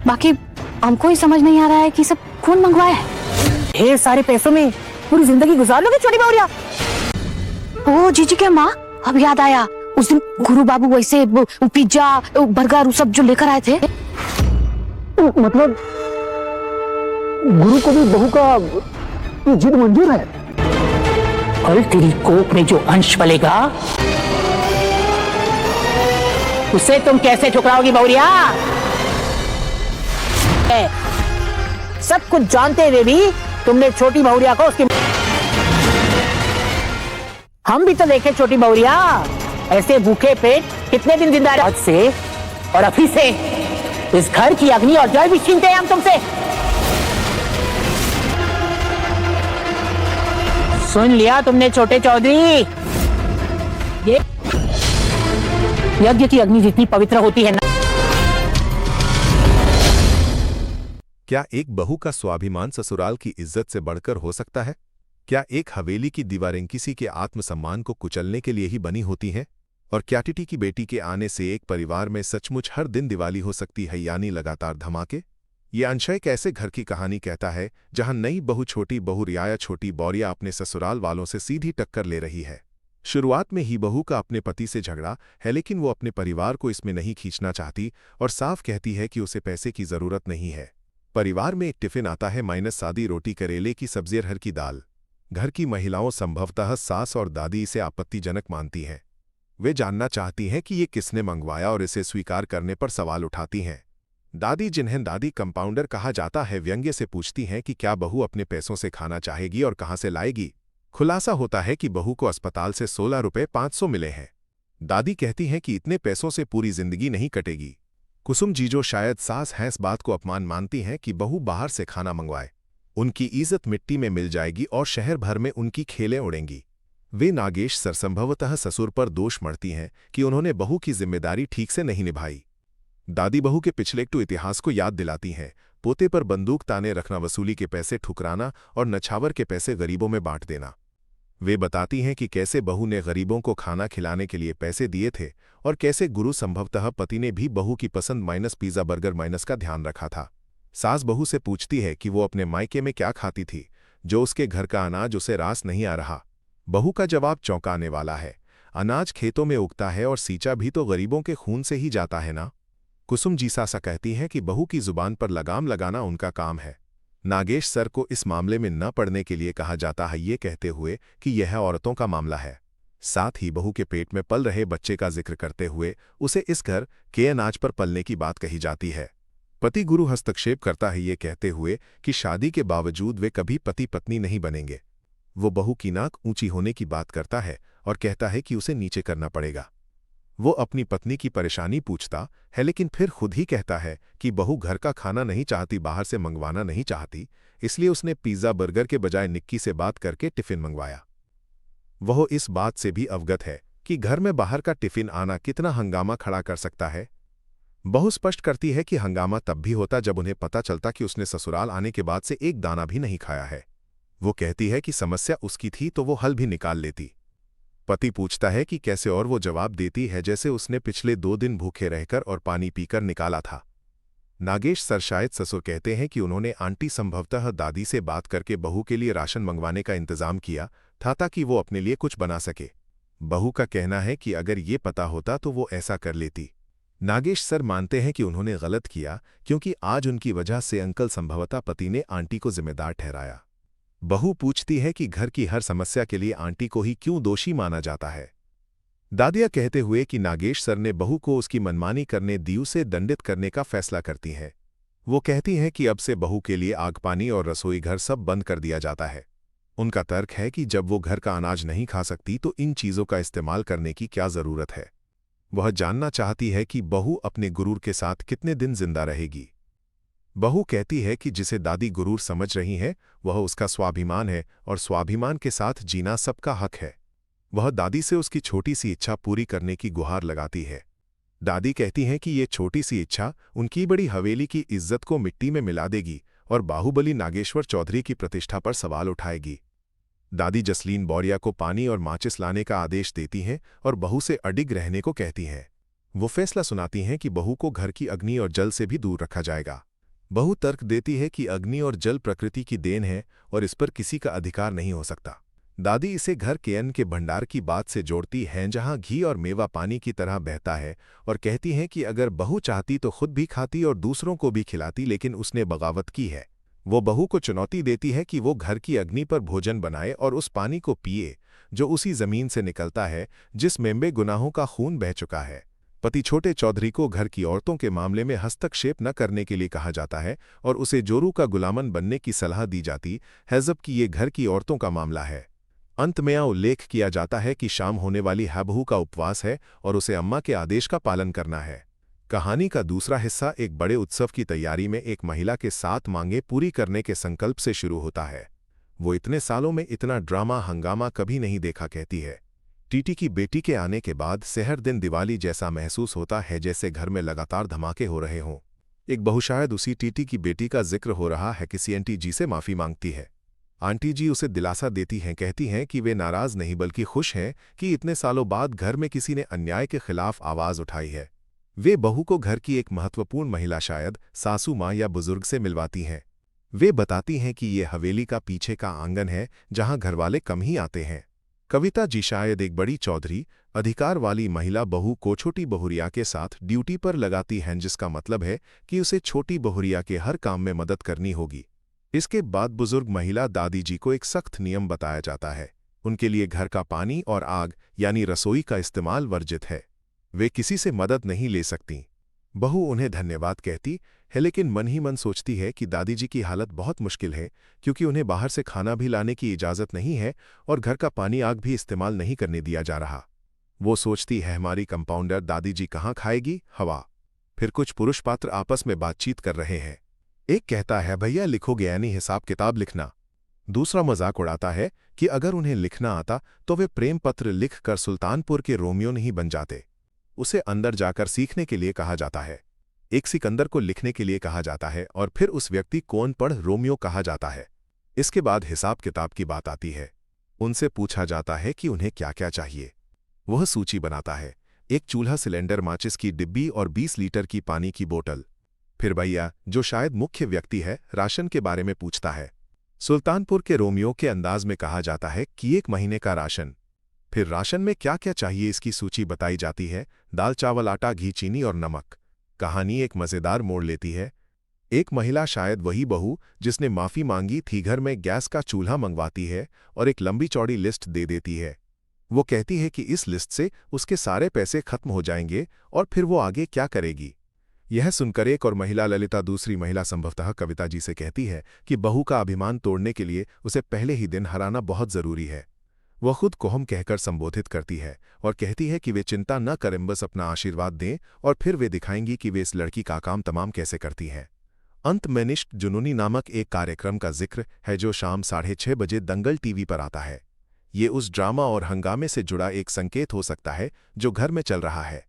बाकी हमको ही समझ नहीं आ रहा है कि सब कौन मंगवाया है। ढेर सारे पैसों में पूरी जिंदगी गुजार लोगे छोटी बहुरिया। ओ जीजी के माँ, अब याद आया, उस दिन गुरु बाबू वैसे वो पिज्जा बर्गर सब जो लेकर आए थे। मतलब गुरु को भी बहू का ये जिद मंजूर है? और तेरी कोख में जो अंश पलेगा उसे तुम कैसे ठुकराओगी बहुरिया? सब कुछ जानते हुए भी तुमने छोटी बहुरिया को उसकी। हम भी तो देखे छोटी बहुरिया, ऐसे भूखे पेट कितने दिन जिंदा रहे। आज से और अभी से इस घर की अग्नि और जल भी छीनते हैं हम तुमसे। सुन लिया तुमने छोटे चौधरी, ये यज्ञ की अग्नि जितनी पवित्र होती है ना। क्या एक बहू का स्वाभिमान ससुराल की इज्जत से बढ़कर हो सकता है? क्या एक हवेली की दीवारें किसी के आत्मसम्मान को कुचलने के लिए ही बनी होती हैं? और क्या टीटी की बेटी के आने से एक परिवार में सचमुच हर दिन दिवाली हो सकती है, यानी लगातार धमाके? ये अंश एक ऐसे घर की कहानी कहता है जहां नई बहू छोटी बहू रियाया छोटी बौरिया अपने ससुराल वालों से सीधी टक्कर ले रही है। शुरुआत में ही बहू का अपने पति से झगड़ा है, लेकिन वो अपने परिवार को इसमें नहीं खींचना चाहती और साफ कहती है कि उसे पैसे की जरूरत नहीं है। परिवार में एक टिफिन आता है, माइनस सादी रोटी करेले की सब्जी अरहर की दाल। घर की महिलाओं संभवतः सास और दादी इसे आपत्तिजनक मानती हैं। वे जानना चाहती हैं कि ये किसने मंगवाया और इसे स्वीकार करने पर सवाल उठाती हैं। दादी, जिन्हें दादी कंपाउंडर कहा जाता है, व्यंग्य से पूछती हैं कि क्या बहू अपने पैसों से खाना चाहेगी और कहाँ से लाएगी। खुलासा होता है कि बहू को अस्पताल से 16 रुपये 500 मिले हैं। दादी कहती हैं कि इतने पैसों से पूरी जिंदगी नहीं कटेगी। कुसुम जी, जो शायद सास हैं, इस बात को अपमान मानती हैं कि बहू बाहर से खाना मंगवाए। उनकी इज्जत मिट्टी में मिल जाएगी और शहर भर में उनकी खेलें उड़ेंगी। वे नागेश सर संभवतः ससुर पर दोष मढ़ती हैं कि उन्होंने बहू की जिम्मेदारी ठीक से नहीं निभाई। दादी बहू के पिछले इतिहास को याद दिलाती हैं, पोते पर बंदूक ताने रखना, वसूली के पैसे ठुकराना और नछावर के पैसे गरीबों में बांट देना। वे बताती हैं कि कैसे बहू ने गरीबों को खाना खिलाने के लिए पैसे दिए थे और कैसे गुरु संभवतः पति ने भी बहू की पसंद माइनस पिज्जा बर्गर माइनस का ध्यान रखा था। सास बहू से पूछती है कि वो अपने मायके में क्या खाती थी, जो उसके घर का अनाज उसे रास नहीं आ रहा। बहू का जवाब चौंकाने वाला है, अनाज खेतों में उगता है और सींचा भी तो गरीबों के खून से ही जाता है ना। कुसुम जी सासा कहती हैं कि बहू की जुबान पर लगाम लगाना उनका काम है। नागेश सर को इस मामले में न पड़ने के लिए कहा जाता है, ये कहते हुए कि यह औरतों का मामला है। साथ ही बहू के पेट में पल रहे बच्चे का जिक्र करते हुए उसे इस घर के अनाज पर पलने की बात कही जाती है। पति गुरु हस्तक्षेप करता है, ये कहते हुए कि शादी के बावजूद वे कभी पति पत्नी नहीं बनेंगे। वो बहू की नाक ऊंची होने की बात करता है और कहता है कि उसे नीचे करना पड़ेगा। वो अपनी पत्नी की परेशानी पूछता है, लेकिन फिर खुद ही कहता है कि बहू घर का खाना नहीं चाहती, बाहर से मंगवाना नहीं चाहती, इसलिए उसने पिज्जा बर्गर के बजाय निक्की से बात करके टिफिन मंगवाया। वह इस बात से भी अवगत है कि घर में बाहर का टिफिन आना कितना हंगामा खड़ा कर सकता है। बहू स्पष्ट करती है कि हंगामा तब भी होता जब उन्हें पता चलता कि उसने ससुराल आने के बाद से एक दाना भी नहीं खाया है। वो कहती है कि समस्या उसकी थी तो वो हल भी निकाल लेती। पति पूछता है कि कैसे, और वो जवाब देती है जैसे उसने पिछले 2 दिन भूखे रहकर और पानी पीकर निकाला था। नागेश सर शायद ससुर कहते हैं कि उन्होंने आंटी संभवतः दादी से बात करके बहू के लिए राशन मंगवाने का इंतजाम किया था ताकि वो अपने लिए कुछ बना सके। बहू का कहना है कि अगर ये पता होता तो वो ऐसा कर लेती। नागेश सर मानते हैं कि उन्होंने गलत किया क्योंकि आज उनकी वजह से अंकल संभवतः पति ने आंटी को जिम्मेदार ठहराया। बहू पूछती है कि घर की हर समस्या के लिए आंटी को ही क्यों दोषी माना जाता है। दादिया कहते हुए कि नागेश सर ने बहू को उसकी मनमानी करने दीव से दंडित करने का फैसला करती हैं। वो कहती हैं कि अब से बहू के लिए आग पानी और रसोई घर सब बंद कर दिया जाता है। उनका तर्क है कि जब वो घर का अनाज नहीं खा सकती तो इन चीज़ों का इस्तेमाल करने की क्या ज़रूरत है। वह जानना चाहती है कि बहू अपने गुरूर के साथ कितने दिन जिंदा रहेगी। बहू कहती है कि जिसे दादी गुरूर समझ रही है वह उसका स्वाभिमान है और स्वाभिमान के साथ जीना सबका हक है। वह दादी से उसकी छोटी सी इच्छा पूरी करने की गुहार लगाती है। दादी कहती हैं कि ये छोटी सी इच्छा उनकी बड़ी हवेली की इज्जत को मिट्टी में मिला देगी और बाहुबली नागेश्वर चौधरी की प्रतिष्ठा पर सवाल उठाएगी। दादी जसलीन बौरिया को पानी और माचिस लाने का आदेश देती हैं और बहू से अडिग रहने को कहती हैं। वो फैसला सुनाती हैं कि बहू को घर की अग्नि और जल से भी दूर रखा जाएगा। बहू तर्क देती है कि अग्नि और जल प्रकृति की देन है और इस पर किसी का अधिकार नहीं हो सकता। दादी इसे घर के अन्न के भंडार की बात से जोड़ती हैं जहां घी और मेवा पानी की तरह बहता है, और कहती हैं कि अगर बहू चाहती तो खुद भी खाती और दूसरों को भी खिलाती, लेकिन उसने बगावत की है। वो बहू को चुनौती देती है कि वो घर की अग्नि पर भोजन बनाए और उस पानी को पिए जो उसी जमीन से निकलता है जिसमें बेगुनाहों का खून बह चुका है। पति छोटे चौधरी को घर की औरतों के मामले में हस्तक्षेप न करने के लिए कहा जाता है और उसे जोरू का गुलामन बनने की सलाह दी जाती है, जबकि ये घर की औरतों का मामला है। अंत में उल्लेख किया जाता है कि शाम होने वाली है बहू का उपवास है और उसे अम्मा के आदेश का पालन करना है। कहानी का दूसरा हिस्सा एक बड़े उत्सव की तैयारी में एक महिला के 7 मांगें पूरी करने के संकल्प से शुरू होता है। वो इतने सालों में इतना ड्रामा हंगामा कभी नहीं देखा, कहती है। टीटी की बेटी के आने के बाद से हर दिन दिवाली जैसा महसूस होता है, जैसे घर में लगातार धमाके हो रहे हों। एक बहू, शायद उसी टीटी की बेटी का जिक्र हो रहा है, किसी आंटी जी से माफी मांगती है। आंटी जी उसे दिलासा देती हैं, कहती हैं कि वे नाराज नहीं बल्कि खुश हैं कि इतने सालों बाद घर में किसी ने अन्याय के खिलाफ आवाज उठाई है। वे बहू को घर की एक महत्वपूर्ण महिला, शायद सासू माँ या बुजुर्ग से मिलवाती हैं। वे बताती हैं कि ये हवेली का पीछे का आंगन है जहां घरवाले कम ही आते हैं। कविता जी, शायद एक बड़ी चौधरी अधिकार वाली महिला, बहू को छोटी बहुरिया के साथ ड्यूटी पर लगाती हैं, जिसका मतलब है कि उसे छोटी बहुरिया के हर काम में मदद करनी होगी। इसके बाद बुजुर्ग महिला दादी जी को एक सख्त नियम बताया जाता है। उनके लिए घर का पानी और आग यानी रसोई का इस्तेमाल वर्जित है। वे किसी से मदद नहीं ले सकती। बहू उन्हें धन्यवाद कहती है, लेकिन मन ही मन सोचती है कि दादी जी की हालत बहुत मुश्किल है, क्योंकि उन्हें बाहर से खाना भी लाने की इजाज़त नहीं है और घर का पानी आग भी इस्तेमाल नहीं करने दिया जा रहा। वो सोचती है, हमारी कंपाउंडर दादी जी कहाँ खाएगी? हवा। फिर कुछ पुरुष पात्र आपस में बातचीत कर रहे हैं। एक कहता है, भैया लिखोगे यानी हिसाब किताब लिखना। दूसरा मजाक उड़ाता है कि अगर उन्हें लिखना आता तो वे प्रेम पत्र लिख कर सुल्तानपुर के रोमियो नहीं बन जाते। उसे अंदर जाकर सीखने के लिए कहा जाता है। एक सिकंदर को लिखने के लिए कहा जाता है और फिर उस व्यक्ति को अनपढ़ रोमियो कहा जाता है। इसके बाद हिसाब किताब की बात आती है। उनसे पूछा जाता है कि उन्हें क्या क्या चाहिए। वह सूची बनाता है, एक चूल्हा, सिलेंडर, माचिस की डिब्बी और 20 लीटर की पानी की बोतल। फिर भैया, जो शायद मुख्य व्यक्ति है, राशन के बारे में पूछता है। सुल्तानपुर के रोमियो के अंदाज में कहा जाता है कि 1 महीने का राशन। फिर राशन में क्या क्या चाहिए इसकी सूची बताई जाती है, दाल, चावल, आटा, घी, चीनी और नमक। कहानी एक मजेदार मोड़ लेती है। एक महिला, शायद वही बहू जिसने माफी मांगी थी, घर में गैस का चूल्हा मंगवाती है और एक लंबी चौड़ी लिस्ट दे देती है। वो कहती है कि इस लिस्ट से उसके सारे पैसे खत्म हो जाएंगे और फिर वो आगे क्या करेगी। यह सुनकर एक और महिला, ललिता, दूसरी महिला संभवतः कविता जी से कहती है कि बहू का अभिमान तोड़ने के लिए उसे पहले ही दिन हराना बहुत जरूरी है। वह खुद को हम कहकर संबोधित करती है और कहती है कि वे चिंता न करें, बस अपना आशीर्वाद दें और फिर वे दिखाएंगी कि वे इस लड़की का काम तमाम कैसे करती हैं। अंत में निष्ठ जुनूनी नामक एक कार्यक्रम का जिक्र है जो शाम 6:30 बजे दंगल टीवी पर आता है। ये उस ड्रामा और हंगामे से जुड़ा एक संकेत हो सकता है जो घर में चल रहा है।